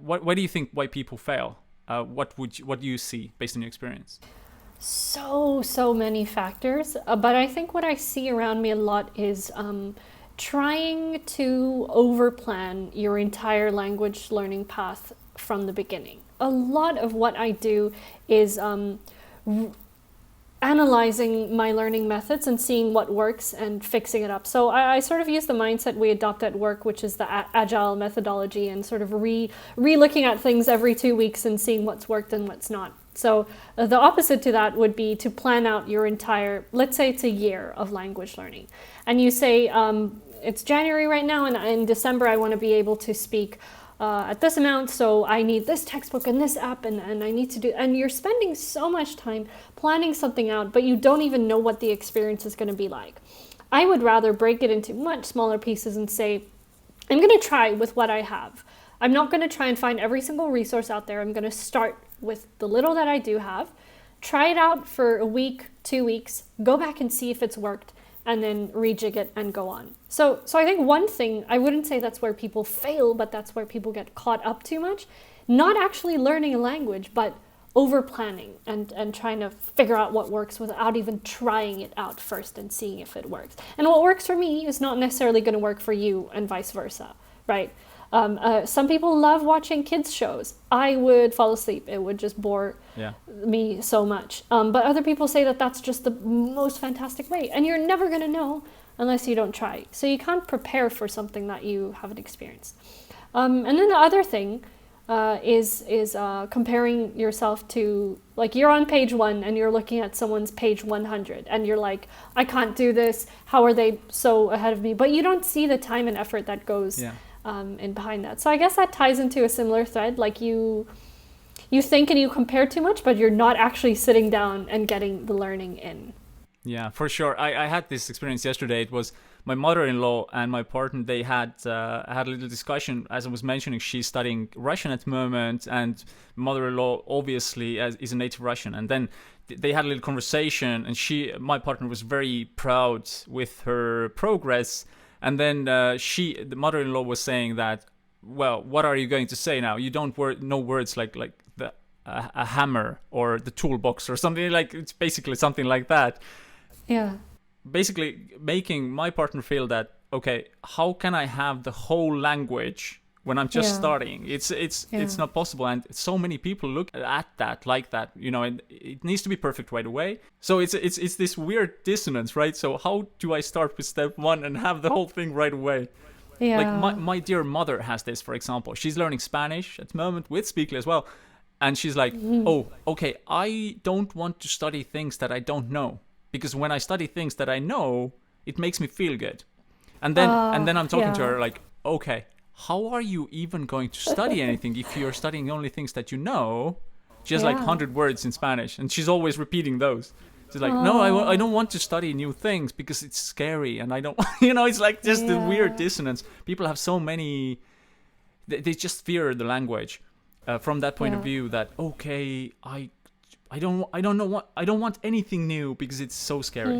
Why do you think why people fail? What do you see based on your experience? So many factors. But I think what I see around me a lot is trying to overplan your entire language learning path from the beginning. A lot of what I do is analyzing my learning methods and seeing what works and fixing it up. So I sort of use the mindset we adopt at work, which is the agile methodology, and sort of re-looking at things every 2 weeks and seeing what's worked and what's not. So the opposite to that would be to plan out your entire, let's say it's a year of language learning. And you say, it's January right now, and in December I want to be able to speak at this amount, so I need this textbook and this app, and I need to do, and you're spending so much time planning something out, but you don't even know what the experience is going to be like. I would rather break it into much smaller pieces and say, I'm going to try with what I have. I'm not going to try and find every single resource out there. I'm going to start with the little that I do have, try it out for a week, 2 weeks, go back and see if it's worked, and then rejig it and go on. So I think one thing, I wouldn't say that's where people fail, but that's where people get caught up too much. Not actually learning a language, but over planning and trying to figure out what works without even trying it out first and seeing if it works. And what works for me is not necessarily going to work for you, and vice versa, right? Some people love watching kids shows. I would fall asleep. It would just bore me so much. But other people say that that's just the most fantastic way. And you're never going to know unless you don't try. So you can't prepare for something that you haven't experienced. And then the other thing is comparing yourself to, like, you're on page 1 and you're looking at someone's page 100 and you're like, I can't do this. How are they so ahead of me? But you don't see the time and effort that goes in behind that. So I guess that ties into a similar thread. Like you think and you compare too much, but you're not actually sitting down and getting the learning in. Yeah, for sure. I had this experience yesterday. It was my mother-in-law and my partner. They had a little discussion. As I was mentioning, she's studying Russian at the moment, and mother-in-law obviously is a native Russian. And then they had a little conversation, and my partner was very proud with her progress. And then the mother-in-law was saying that, well, what are you going to say now? You don't know words like a hammer or the toolbox or something like. It's basically something like that. Yeah. Basically making my partner feel that, okay, how can I have the whole language when I'm just starting? It's not possible. And so many people look at that like that, and it needs to be perfect right away. So it's this weird dissonance, right? So how do I start with step 1 and have the whole thing right away? Yeah. Like my dear mother has this, for example. She's learning Spanish at the moment with Speakly as well. And she's like, oh, okay, I don't want to study things that I don't know. Because when I study things that I know, it makes me feel good. And then I'm talking to her like, okay, how are you even going to study anything if you're studying only things that you know? She has like 100 words in Spanish, and she's always repeating those. She's like, no, I don't want to study new things because it's scary, and I don't, it's like just the weird dissonance. People have so many, they just fear the language from that point of view. That okay, I don't want anything new because it's so scary.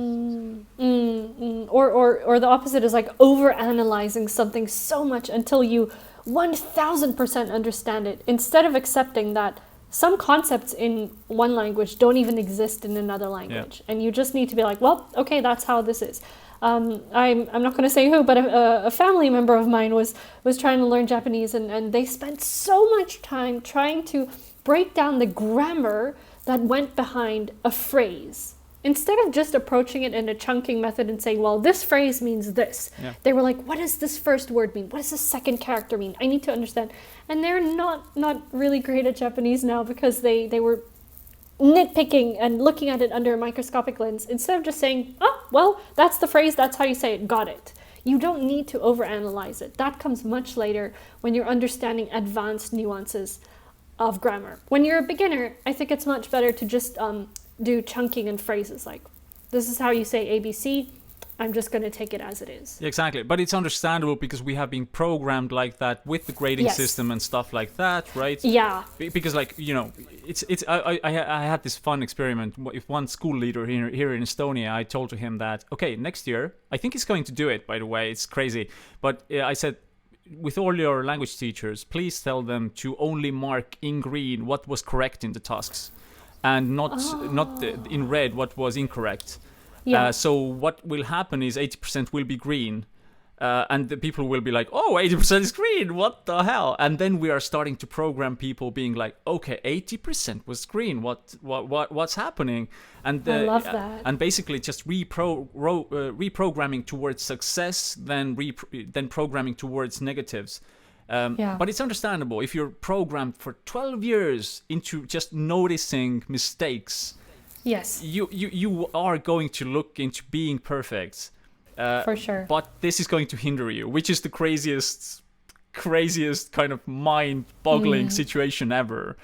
Or the opposite is like over analyzing something so much until you 1000% understand it, instead of accepting that some concepts in one language don't even exist in another language, and you just need to be like, well, okay, that's how this is. I'm not going to say who, but a family member of mine was trying to learn Japanese, and they spent so much time trying to break down the grammar that went behind a phrase. Instead of just approaching it in a chunking method and saying, well, this phrase means this. Yeah. They were like, what does this first word mean? What does the second character mean? I need to understand. And they're not really great at Japanese now because they were nitpicking and looking at it under a microscopic lens instead of just saying, oh, well, that's the phrase, that's how you say it, got it. You don't need to overanalyze it. That comes much later when you're understanding advanced nuances of grammar. When you're a beginner, I think it's much better to just do chunking and phrases like, this is how you say ABC, I'm just going to take it as it is. Exactly, but it's understandable because we have been programmed like that with the grading system and stuff like that, right? Yeah. Because I had this fun experiment with one school leader here in Estonia. I told to him that, okay, next year, I think he's going to do it, by the way, it's crazy. But I said, with all your language teachers, please tell them to only mark in green what was correct in the tasks, and not in red what was incorrect. Yeah. So what will happen is 80% will be green, and the people will be like, "Oh, 80% is green. What the hell?" And then we are starting to program people, being like, "Okay, 80% was green. What's happening?" And I love that. And basically just reprogramming towards success, then programming towards negatives. But it's understandable if you're programmed for 12 years into just noticing mistakes. Yes. You are going to look into being perfect. For sure. But this is going to hinder you, which is the craziest kind of mind-boggling situation ever.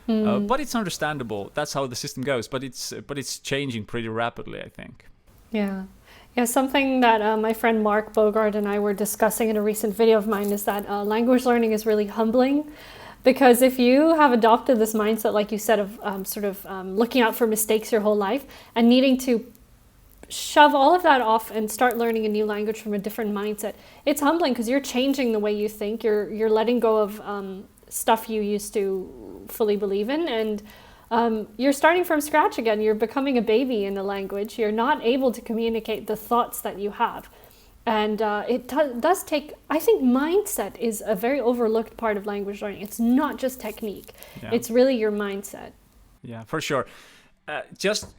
But it's understandable. That's how the system goes. But it's changing pretty rapidly, I think. Yeah. Yeah, something that my friend Mark Bogart and I were discussing in a recent video of mine is that language learning is really humbling. Because if you have adopted this mindset, like you said, of looking out for mistakes your whole life and needing to shove all of that off and start learning a new language from a different mindset, it's humbling because you're changing the way you think. You're letting go of stuff you used to fully believe in, and you're starting from scratch again. You're becoming a baby in the language. You're not able to communicate the thoughts that you have. And it does take, I think mindset is a very overlooked part of language learning. It's not just technique. Yeah. It's really your mindset. Yeah, for sure. Just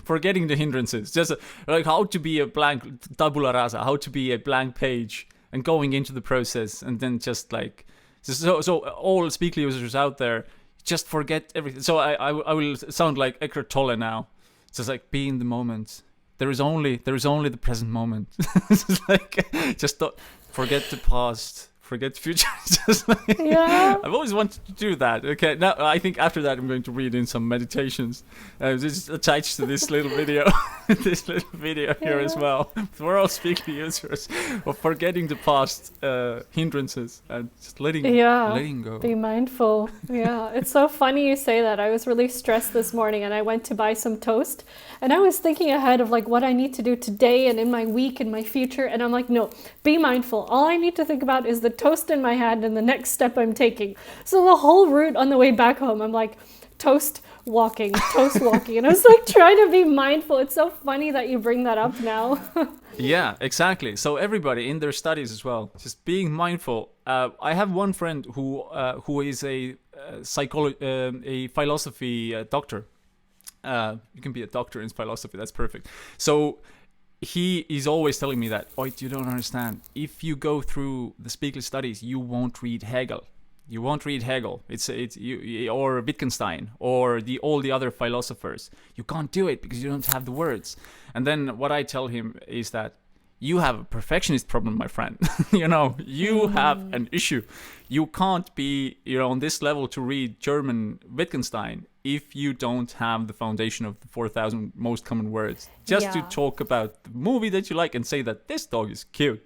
forgetting the hindrances. Just like how to be a blank tabula rasa, how to be a blank page, and going into the process, and then just like, so all Speakly users out there, just forget everything. So I will sound like Eckhart Tolle now. It's just like, be in the moment. There is only the present moment. It's like, just don't forget the past, forget the future. Just like, yeah. I've always wanted to do that. Okay, now I think after that I'm going to read in some meditations. This attached to this little video, here as well. We're all Speakly users of forgetting the past hindrances and just letting go. Be mindful. Yeah, it's so funny you say that. I was really stressed this morning and I went to buy some toast, and I was thinking ahead of like what I need to do today and in my week and my future, and I'm like, no, be mindful. All I need to think about is the toast in my hand and the next step I'm taking. So the whole route on the way back home, I'm like, toast walking. And I was like trying to be mindful. It's so funny that you bring that up now. Yeah, exactly. So everybody in their studies as well, just being mindful. I have one friend who is a philosophy doctor. You can be a doctor in philosophy. That's perfect. So he is always telling me that, oh, you don't understand. If you go through the Speakly studies, you won't read Hegel. You won't read Hegel. It's you, or Wittgenstein, or all the other philosophers. You can't do it because you don't have the words. And then what I tell him is that you have a perfectionist problem, my friend. You have an issue. You can't be, on this level to read German Wittgenstein if you don't have the foundation of the 4,000 most common words. Just to talk about the movie that you like and say that this dog is cute.